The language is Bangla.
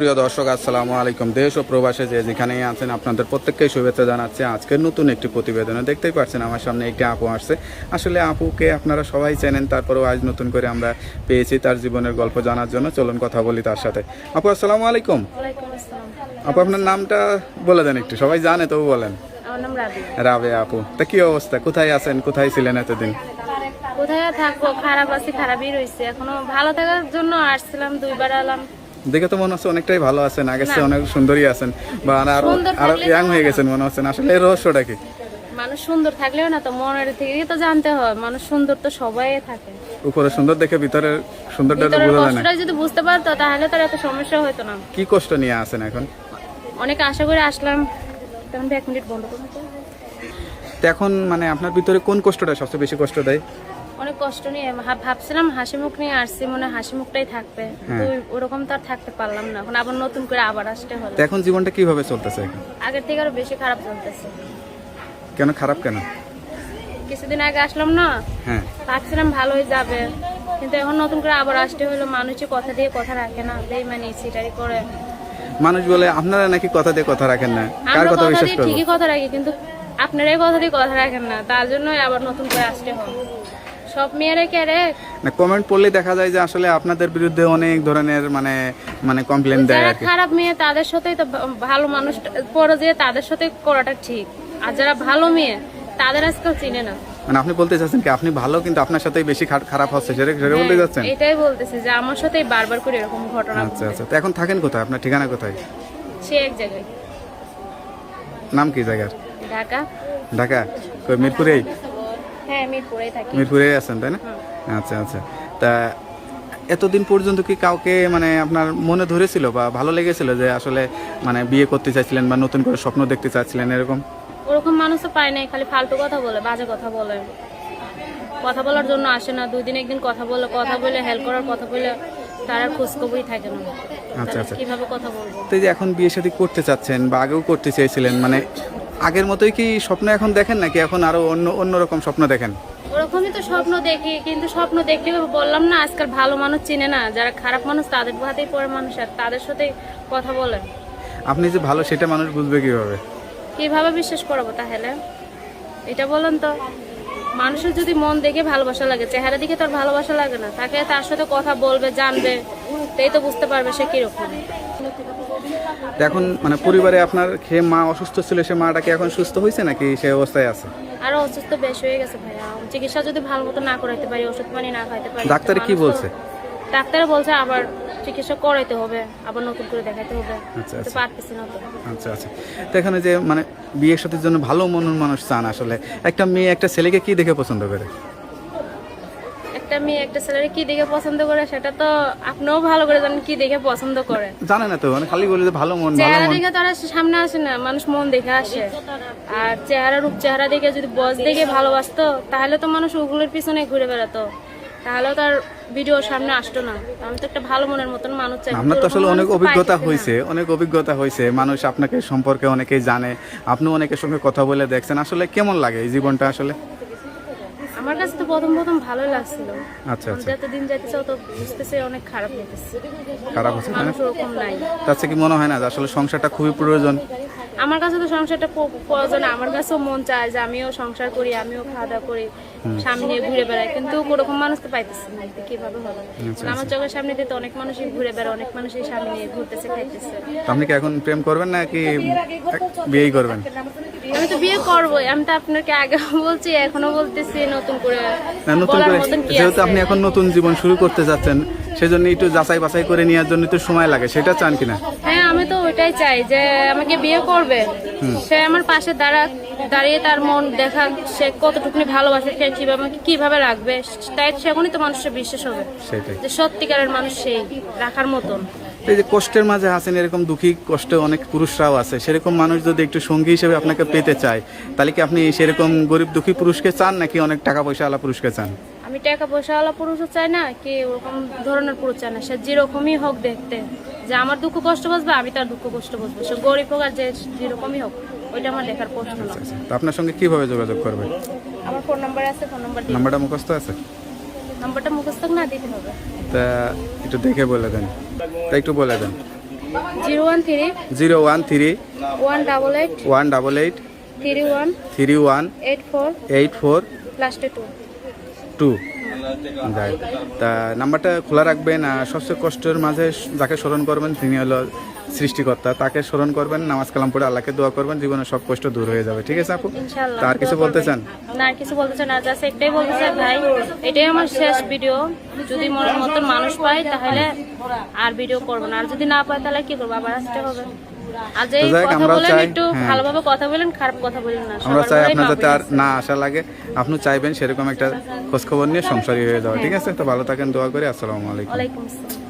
প্রিয় দর্শক আসসালামু আলাইকুম। দেশ ও প্রবাসে যে যেখানেই আছেন আপনাদের প্রত্যেককেই শুভেচ্ছা জানাচ্ছি। আজকের নতুন একটি প্রতিবেদনে দেখতেই পাচ্ছেন আমার সামনে একটি আপু আসছে। আসলে আপুকে আপনারা সবাই চেনেন, তারপরেও আজ নতুন করে আমরা পেয়েছি তার জীবনের গল্প জানার জন্য। চলুন কথা বলি তার সাথে। আপু আসসালামু আলাইকুম। আপু আপনার নামটা বলে দেন একটু, সবাই জানে তবু বলেন। আমার নাম রাবিয়া। রাবিয়া আপু, তা কি অবস্থা, কোথায় আছেন, কোথায় ছিলেন এতদিন? কোথায় থাকবো, খারাপ আছি, খারাপই রয়েছে। এখনো ভালো থাকার জন্য আসছিলাম, দুইবার এলাম। দেখে তো মনে হচ্ছে অনেকটাই ভালো আছেন, আগের চেয়ে অনেক সুন্দরী আছেন, বা আরো আরো ইয়াং হয়ে গেছেন মনে হচ্ছে। আসলে এর রহস্যটা কি? মানুষ সুন্দর থাকলেও না তো মনের থেকে তো জানতে হয়, মানুষ সুন্দর তো সবাই থাকে। উপরে সুন্দর দেখে ভিতরে সুন্দরটা বোঝা যায় না। কষ্টটা যদি বুঝতে পারতো তাহলে তো এত সমস্যা হতো না। কি কষ্ট নিয়ে আছেন এখন? অনেক আশা করে আসলাম। তখন 1 মিনিট বন্ধ করুন তো। তো এখন মানে আপনার ভিতরে কোন কষ্টটা সবচেয়ে বেশি কষ্ট দেয়? অনেক কষ্ট নিয়ে ভাবছিলাম হাসি মুখ নিয়ে আসছি, মনে হয় হাসি মুখটাই থাকবে, তো ওরকম তো আর থাকতে পারলাম না। এখন আবার নতুন করে আবার আসতে হলো। তো এখন জীবনটা কিভাবে চলতেছে এখন? আগের থেকে আরো বেশি খারাপ চলতেছে। কেন খারাপ কেন? কিছুদিন আগে আসলাম না, হ্যাঁ, ভাবছিলাম ভালোই যাবে, কিন্তু এখন নতুন করে আবার আসতে হলো। মানুষই কথা দিয়ে কথা রাখে না, বেইমানি সিটারি করে। মানুষ বলে আপনারা নাকি কথা দিয়ে কথা রাখেন না। কার আমরা কথা কথা বিশ্বাস দিয়ে করব? ঠিকই কথা রাখি, কিন্তু আপনারাই কথা দিয়ে কথা রাখেন না, তার জন্যই আবার নতুন করে আসতে হয়। সব মেয়েরা কে রে, না, কমেন্ট পড়লে দেখা যায় যে আসলে আপনাদের বিরুদ্ধে অনেক ধরনের মানে কমপ্লেন দেয় যারা আর কি। খারাপ মেয়ে তাদের সাথেই তো ভালো মানুষ পরে যে তাদের সাথে করাটা ঠিক, আর যারা ভালো মেয়ে তাদের আজকাল চিনে না। মানে আপনি বলতে চাচ্ছেন কি আপনি ভালো কিন্তু আপনার সাথেই বেশি খারাপ হচ্ছে, সেটা বলতে যাচ্ছেন? এটাই বলতেছি যে আমার সাথেই বারবার করে এরকম ঘটনা আচ্ছা ঘটে। আচ্ছা, তো এখন থাকেন কোথায়, আপনার ঠিকানা কোথায়? সে এক জায়গায়, নাম কি জায়গার? ঢাকা। ঢাকা কই, মিরপুরেই? হ্যাঁ, মিরপুরেই থাকি। মিরপুরে আছেন তাই না? আচ্ছা আচ্ছা, তা এতদিন পর্যন্ত কি কাউকে মানে আপনার মনে ধরেছিল বা ভালো লেগেছিল যে আসলে মানে বিয়ে করতে চাইছিলেন বা নতুন করে স্বপ্ন দেখতে চাচ্ছিলেন এরকম? ওরকম মানুষ তো পায় নাই, খালি ফালতু কথা বলে, বাজে কথা বলে। কথা বলার জন্য আসে না, 2 দিন 1 দিন কথা বলে হেল্প করার কথা বলে তার আর খোঁজখবরই থাকে না। আচ্ছা আচ্ছা, কিভাবে কথা বলবো? তো এই যে এখন বিয়ে শাদী করতে চাচ্ছেন বা আগেও করতে চেয়েছিলেন, মানে আগের মতোই কি স্বপ্ন এখন দেখেন নাকি এখন আরো অন্যরকম স্বপ্ন দেখেন? ওরকমই তো স্বপ্ন দেখি, কিন্তু স্বপ্ন দেখলে বললাম না আজকাল ভালো মানুষ চিনে না, যারা খারাপ মানুষ তাদের হাতেই পড়ে মানুষ, আর তাদের সাথে কথা বলে। আপনি যে ভালো সেটা মানুষ বুঝবে কিভাবে? কিভাবে বিশ্বাস করবো তাহলে? এটা বলেন তো। মানুষের যদি মন দেখে ভালোবাসা লাগে, চেহারা দেখে তার ভালোবাসা লাগে না, তাকে তার সাথে কথা বলবে, জানবে, তাই তো বুঝতে পারবে সে কিরকম। তো এখন মানে পরিবারে আপনার খেয়ে মা অসুস্থ ছিল, সে মাটা কি এখন সুস্থ হয়েছে নাকি সেই অবস্থায় আছে? আরো অসুস্থ বেশ হয়ে গেছে ভাইয়া। চিকিৎসা যদি ভালো মতো না করাইতে পারি, ওষুধ পানি না খাইতে পারি, ডাক্তারে কি বলছে? ডাক্তারে বলছে আবার চিকিৎসা করাইতে হবে, আবার নতুন করে দেখাইতে হবে। আচ্ছা তো আচ্ছা পারতেছি না তো। আচ্ছা আচ্ছা, তো এখানে যে মানে বিয়ের সাথে জন্য ভালো মনের মানুষ চান, আসলে একটা মেয়ে একটা ছেলেকে কি দেখে পছন্দ করে? একটা মেয়ে একটা ছেলের কি দেখে পছন্দ করে সেটা তো আপনিও ভালো করে জানেন, কি দেখে পছন্দ করে। জানে না তো, মানে খালি বলে যে ভালো মন ভালো চেহারা মন। দেখে তারা সামনে আসে না, মানুষ মন দেখে আসে। আর রূপ চেহারা দেখে যদি বয়স দেখে ভালোবাসতো তাহলে তো মানুষ ওগুলোর পিছনে ঘুরে বেড়াতো, তাহলে তার ভিডিও সামনে আসতো না। আমি তো একটা ভালো মনের মতন মানুষ চাই। আপনার তো আসলে অনেক অভিজ্ঞতা হয়েছে, মানুষ আপনাকে সম্পর্কে অনেকেই জানে, আপনি অনেকের সঙ্গে কথা বলে দেখছেন, আসলে কেমন লাগে এই জীবনটা আসলে? আমার কাছে তো প্রথম ভালোই লাগছিল। আচ্ছা আচ্ছা, যত দিন যাইতেছে তত বুঝতেছে অনেক খারাপ লাগতেছে। খারাপ হচ্ছে না? মানুষ ওরকম নাই। তার কি মনে হয় না যে আসলে সংসারটা খুবই প্রয়োজন? আমার কাছে তো সংসারটা প্রয়োজন, আমার কাছেও মন চায় যে আমিও সংসার করি, আমিও খাওয়া দাওয়া করি, সামনে ঘুরে বেড়াই, কিন্তু ওরকম মানুষ তো পাইতেছি না। কিভাবে হবে? আমার চোখের সামনে দিয়ে তো অনেক মানুষই ঘুরে বেড়ায়, অনেক মানুষই সামনে নিয়ে ঘুরতেছে, খাইতেছে। আপনি কি এখন প্রেম করবেন না কি বিয়েই করবেন? আমি তো বিয়ে করবোই, আমি তো আপনাকে আগে বলছি, এখনো বলতেছি, নতুন করে না, নতুন বলার করে মতন কি যেহেতু আছে? আপনি এখন নতুন জীবন শুরু করতে যাচ্ছেন, সেজন্য একটু যাচাই বাছাই করে নেওয়ার জন্য তো সময় লাগে, সেটা চান কিনা? হ্যাঁ, আমি তো ওইটাই চাই যে আমাকে বিয়ে করবে, সে আমার পাশে দাঁড়িয়ে তার মন দেখা, সে কতটুকুনি ভালোবাসে, সে কিভাবে রাখবে, তাই সেখানেই তো মানুষের বিশ্বাস হবে সেটাই। যে সত্যিকারের মানুষ সেই রাখার মতন। এই যে কষ্টের মাঝে আছেন, এরকম দুঃখী কষ্টে অনেক পুরুষরাও আছে, সেরকম মানুষ যদি একটু সঙ্গী হিসেবে আপনাকে পেতে চায়, তাহলে কি আপনি সেরকম গরিব দুঃখী পুরুষকে চান নাকি অনেক টাকা পয়সাওয়ালা পুরুষকে চান? আমি টাকা পয়সাওয়ালা পুরুষও চাই না, কি ওরকম ধরনের পুরুষ চাই না, সে যেরকমই হোক দেখতে, যে আমার দুঃখ কষ্ট বুঝবে, আমি তার দুঃখ কষ্ট বুঝবো, সে গরিব হোক আর যে যেরকমই হোক, ওইটা আমার দেখার প্রশ্ন না। তো আপনার সঙ্গে কিভাবে যোগাযোগ করবে? আমার ফোন নাম্বার আছে, ফোন নাম্বারটা মুখস্থ আছে? নাম্বারটা মুখস্থ না দিতে হবে। তা একটু দেখে বলে দেন, তা একটু বলে দেন। 013 013 188 188 31 31 84 84 লাস্ট 2 2 রাইট। তা নাম্বারটা খোলা রাখবেন। আর সবচেয়ে কষ্টের মাঝে যাকে স্মরণ করবেন তিনি হলো সৃষ্টিকর্তা, তাকে স্মরণ করবেন, নামাজ কালাম পড়ে আল্লাহকে দোয়া করবেন, জীবনের সব কষ্ট দূর হয়ে যাবে। ঠিক আছে আপু, ইনশাআল্লাহ। তার কিছু বলতে চান? না, আর কিছু বলতে চাই না, জাস্ট একটাই বলতে চাই ভাই, এটাই আমার শেষ ভিডিও। যদি মনের মতন মানুষ পাই তাহলে আর ভিডিও করবো না, আর যদি না পাই তাহলে কি করবো, আবার আসতে হবে। আর যে তো যাই হোক, কথা আমরাও বলেন চাই, একটু হ্যাঁ। ভালোভাবে কথা বলেন, খারাপ কথা বলেন না। আমরা সবার চাই ঘরেই আপনার যাতে আর মাহফিল আছে। না আসা লাগে, আপনি চাইবেন সেরকম একটা খোঁজখবর নিয়ে সংসারী হয়ে যাওয়া। ঠিক আছে, তো ভালো থাকেন, দোয়া করি। আসসালামু আলাইকুম। ওয়ালাইকুম আসসালাম।